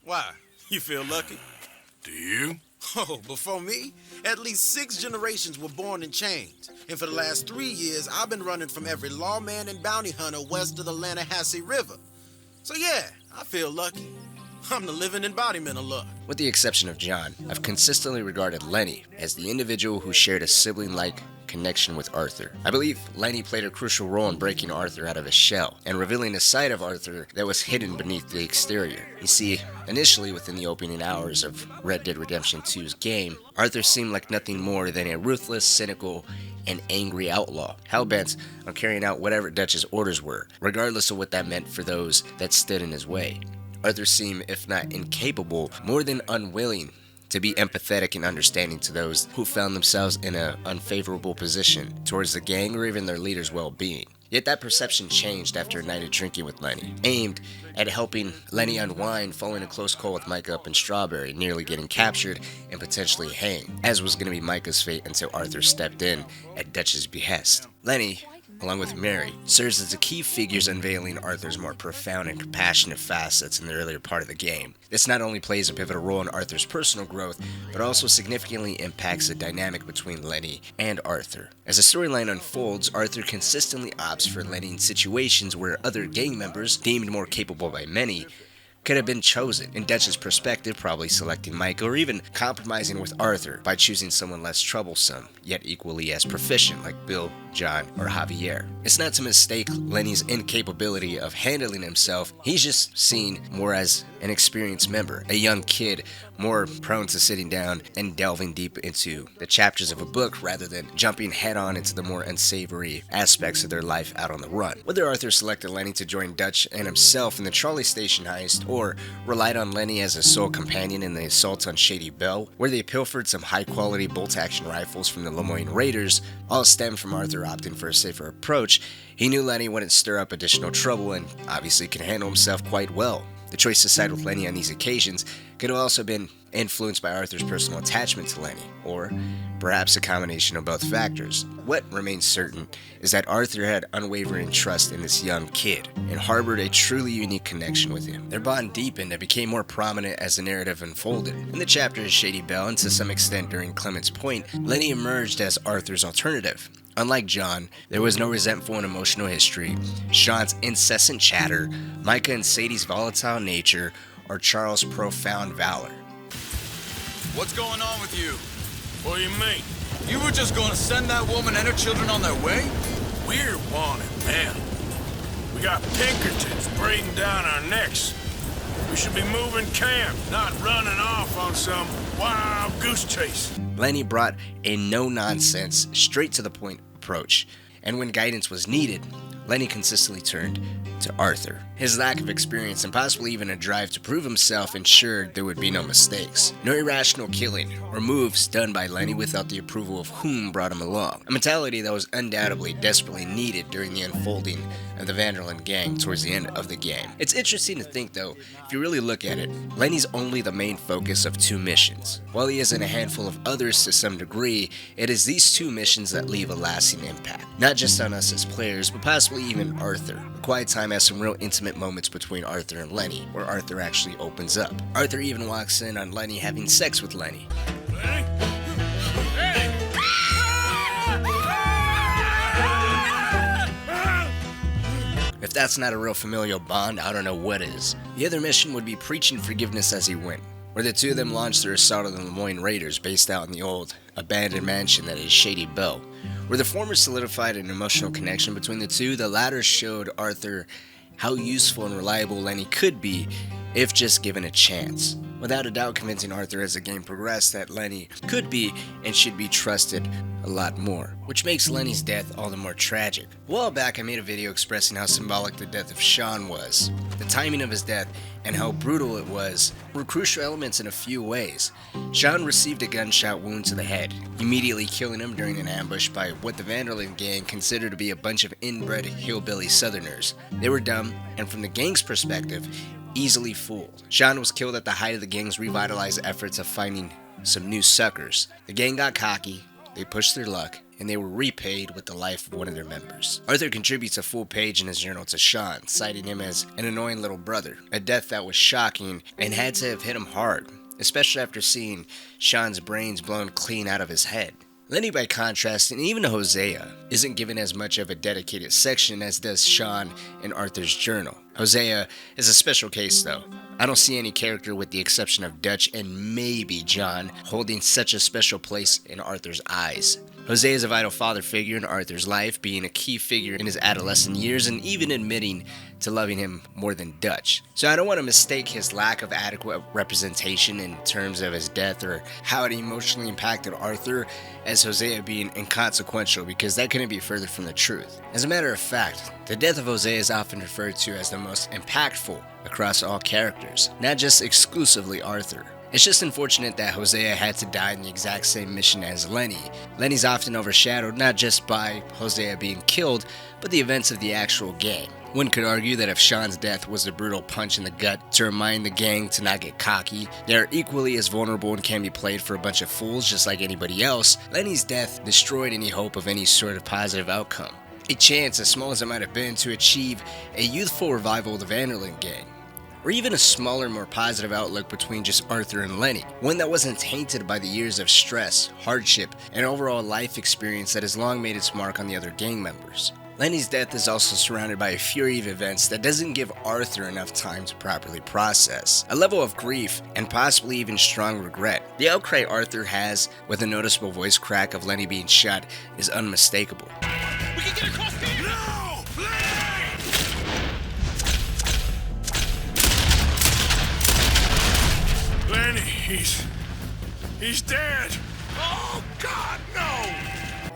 Why? You feel lucky? Do you? Oh, before me, at least 6 generations were born in chains. And for the last 3 years, I've been running from every lawman and bounty hunter west of the Lanahassee River. So yeah, I feel lucky. I'm the living embodiment of luck. With the exception of John, I've consistently regarded Lenny as the individual who shared a sibling-like connection with Arthur. I believe Lenny played a crucial role in breaking Arthur out of his shell and revealing a side of Arthur that was hidden beneath the exterior. You see, initially within the opening hours of Red Dead Redemption 2's game, Arthur seemed like nothing more than a ruthless, cynical, and angry outlaw, hell-bent on carrying out whatever Dutch's orders were, regardless of what that meant for those that stood in his way. Arthur seemed, if not incapable, more than unwilling to be empathetic and understanding to those who found themselves in an unfavorable position towards the gang or even their leader's well-being. Yet that perception changed after a night of drinking with Lenny, aimed at helping Lenny unwind following a close call with Micah up in Strawberry, nearly getting captured and potentially hanged, as was going to be Micah's fate until Arthur stepped in at Dutch's behest. Lenny, along with Mary, serves as the key figures unveiling Arthur's more profound and compassionate facets in the earlier part of the game. This not only plays a pivotal role in Arthur's personal growth, but also significantly impacts the dynamic between Lenny and Arthur. As the storyline unfolds, Arthur consistently opts for Lenny in situations where other gang members, deemed more capable by many, could have been chosen. In Dutch's perspective, probably selecting Mike or even compromising with Arthur by choosing someone less troublesome, yet equally as proficient like Bill, John, or Javier. It's not to mistake Lenny's incapability of handling himself, he's just seen more as an experienced member, a young kid, more prone to sitting down and delving deep into the chapters of a book rather than jumping head-on into the more unsavory aspects of their life out on the run. Whether Arthur selected Lenny to join Dutch and himself in the Charlie Station heist, or relied on Lenny as a sole companion in the assault on Shady Belle, where they pilfered some high-quality bolt-action rifles from the Lemoyne Raiders, all stemmed from Arthur opting for a safer approach. He knew Lenny wouldn't stir up additional trouble and obviously could handle himself quite well. The choice to side with Lenny on these occasions could have also been influenced by Arthur's personal attachment to Lenny, or perhaps a combination of both factors. What remains certain is that Arthur had unwavering trust in this young kid and harbored a truly unique connection with him. Their bond deepened and became more prominent as the narrative unfolded. In the chapters Shady Belle and to some extent during Clement's Point, Lenny emerged as Arthur's alternative. Unlike John, there was no resentful and emotional history, Sean's incessant chatter, Micah and Sadie's volatile nature, or Charles' profound valor. What's going on with you? What do you mean? You were just going to send that woman and her children on their way? We're wanted men. We got Pinkertons breathing down our necks. We should be moving camp, not running off on some wild goose chase. Lenny brought a no-nonsense, straight-to-the-point approach, and when guidance was needed, Lenny consistently turned to Arthur. His lack of experience and possibly even a drive to prove himself ensured there would be no mistakes. No irrational killing or moves done by Lenny without the approval of whom brought him along. A mentality that was undoubtedly desperately needed during the unfolding of the Vanderlyn gang towards the end of the game. It's interesting to think though, if you really look at it, Lenny's only the main focus of 2 missions. While he is in a handful of others to some degree, it is these 2 missions that leave a lasting impact. Not just on us as players, but possibly even Arthur. A Quiet Time has some real intimate moments between Arthur and Lenny, where Arthur actually opens up. Arthur even walks in on Lenny having sex with Lenny. Lenny? If that's not a real familial bond, I don't know what is. The other mission would be preaching forgiveness as he went, where the 2 of them launched their assault on the Lemoyne Raiders based out in the old, abandoned mansion that is Shady Belle. Where the former solidified an emotional connection between the 2, the latter showed Arthur how useful and reliable Lenny could be if just given a chance. Without a doubt convincing Arthur as the game progressed that Lenny could be and should be trusted a lot more, which makes Lenny's death all the more tragic. A while back I made a video expressing how symbolic the death of Sean was. The timing of his death and how brutal it was were crucial elements in a few ways. Sean received a gunshot wound to the head, immediately killing him during an ambush by what the Vanderlyn gang considered to be a bunch of inbred hillbilly southerners. They were dumb, and from the gang's perspective, easily fooled. Sean was killed at the height of the gang's revitalized efforts of finding some new suckers. The gang got cocky, they pushed their luck, and they were repaid with the life of one of their members. Arthur contributes a full page in his journal to Sean, citing him as an annoying little brother, a death that was shocking and had to have hit him hard, especially after seeing Sean's brains blown clean out of his head. Lenny, by contrast, and even Hosea, isn't given as much of a dedicated section as does Sean in Arthur's journal. Hosea is a special case, though. I don't see any character, with the exception of Dutch and maybe John, holding such a special place in Arthur's eyes. Hosea is a vital father figure in Arthur's life, being a key figure in his adolescent years and even admitting to loving him more than Dutch. So I don't want to mistake his lack of adequate representation in terms of his death or how it emotionally impacted Arthur as Hosea being inconsequential, because that couldn't be further from the truth. As a matter of fact, the death of Hosea is often referred to as the most impactful across all characters, not just exclusively Arthur. It's just unfortunate that Hosea had to die in the exact same mission as Lenny. Lenny's often overshadowed not just by Hosea being killed, but the events of the actual game. One could argue that if Sean's death was a brutal punch in the gut to remind the gang to not get cocky, they are equally as vulnerable and can be played for a bunch of fools just like anybody else, Lenny's death destroyed any hope of any sort of positive outcome. A chance, as small as it might have been, to achieve a youthful revival of the Vanderlyn gang. Or even a smaller, more positive outlook between just Arthur and Lenny. One that wasn't tainted by the years of stress, hardship, and overall life experience that has long made its mark on the other gang members. Lenny's death is also surrounded by a fury of events that doesn't give Arthur enough time to properly process. A level of grief, and possibly even strong regret. The outcry Arthur has, with a noticeable voice crack of Lenny being shot, is unmistakable. We can get across here! No! Lenny! He's dead! Oh, God, no!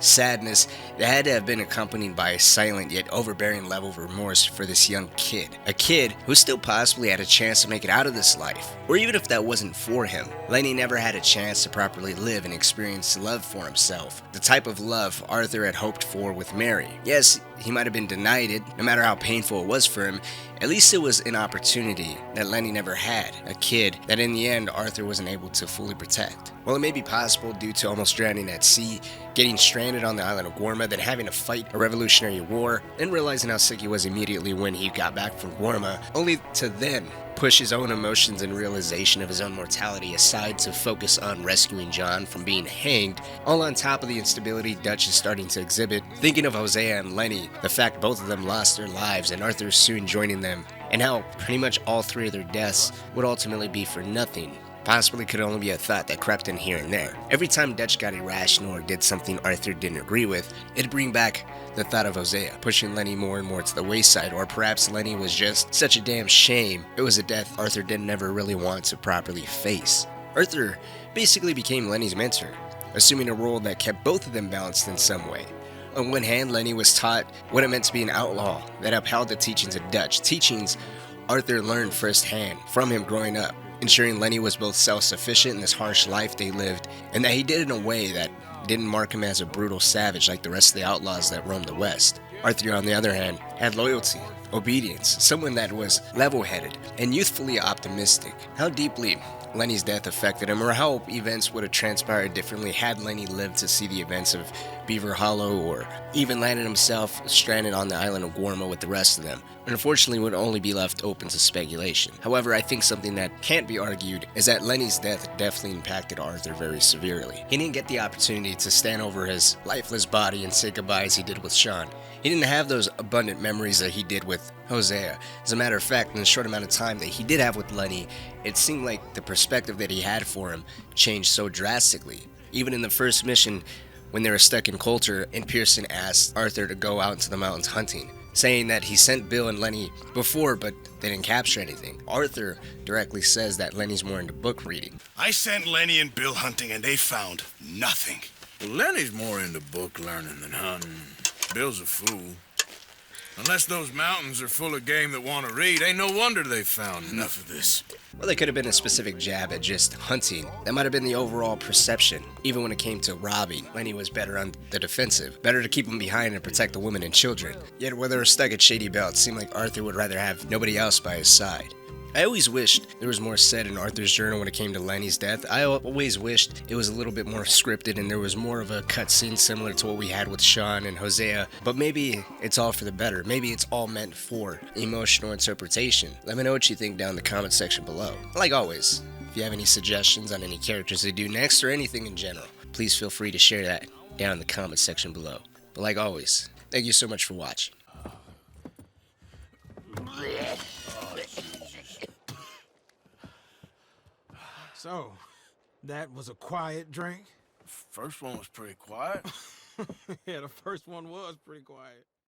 Sadness that had to have been accompanied by a silent yet overbearing level of remorse for this young kid. A kid who still possibly had a chance to make it out of this life. Or even if that wasn't for him, Lenny never had a chance to properly live and experience love for himself. The type of love Arthur had hoped for with Mary. Yes, he might have been denied it, no matter how painful it was for him. At least it was an opportunity that Lenny never had. A kid that in the end Arthur wasn't able to fully protect. While it may be possible due to almost drowning at sea, getting stranded on the island of Gorma, then having to fight a revolutionary war, and realizing how sick he was immediately when he got back from Gorma, only to then push his own emotions and realization of his own mortality aside to focus on rescuing John from being hanged, all on top of the instability Dutch is starting to exhibit. Thinking of Hosea and Lenny, the fact both of them lost their lives and Arthur soon joining them, and how pretty much all three of their deaths would ultimately be for nothing, possibly could only be a thought that crept in here and there. Every time Dutch got irrational or did something Arthur didn't agree with, it'd bring back the thought of Hosea, pushing Lenny more and more to the wayside, or perhaps Lenny was just such a damn shame. It was a death Arthur didn't ever really want to properly face. Arthur basically became Lenny's mentor, assuming a role that kept both of them balanced in some way. On one hand, Lenny was taught what it meant to be an outlaw that upheld the teachings of Dutch, teachings Arthur learned firsthand from him growing up, ensuring Lenny was both self-sufficient in this harsh life they lived, and that he did it in a way that didn't mark him as a brutal savage like the rest of the outlaws that roamed the West. Arthur, on the other hand, had loyalty, obedience, someone that was level-headed and youthfully optimistic. How deeply Lenny's death affected him, or how events would have transpired differently had Lenny lived to see the events of Beaver Hollow, or even landed himself stranded on the island of Gorma with the rest of them, unfortunately would only be left open to speculation. However, I think something that can't be argued is that Lenny's death definitely impacted Arthur very severely. He didn't get the opportunity to stand over his lifeless body and say goodbye as he did with Sean. He didn't have those abundant memories that he did with Hosea. As a matter of fact, in the short amount of time that he did have with Lenny, it seemed like the perspective that he had for him changed so drastically. Even in the first mission, when they were stuck in Coulter, and Pearson asked Arthur to go out into the mountains hunting, saying that he sent Bill and Lenny before, but they didn't capture anything. Arthur directly says that Lenny's more into book reading. I sent Lenny and Bill hunting, and they found nothing. Well, Lenny's more into book learning than hunting. Bill's a fool. Unless those mountains are full of game that want to read, ain't no wonder they found enough of this. Well, it could have been a specific jab at just hunting. That might have been the overall perception. Even when it came to robbing, Lenny was better on the defensive. Better to keep him behind and protect the women and children. Yet when they were stuck at Shady Belle, it seemed like Arthur would rather have nobody else by his side. I always wished there was more said in Arthur's journal when it came to Lenny's death. I always wished it was a little bit more scripted and there was more of a cutscene similar to what we had with Sean and Hosea. But maybe it's all for the better. Maybe it's all meant for emotional interpretation. Let me know what you think down in the comment section below. Like always, if you have any suggestions on any characters to do next or anything in general, please feel free to share that down in the comment section below. But like always, thank you so much for watching. So, that was a quiet drink? First one was pretty quiet. Yeah, the first one was pretty quiet.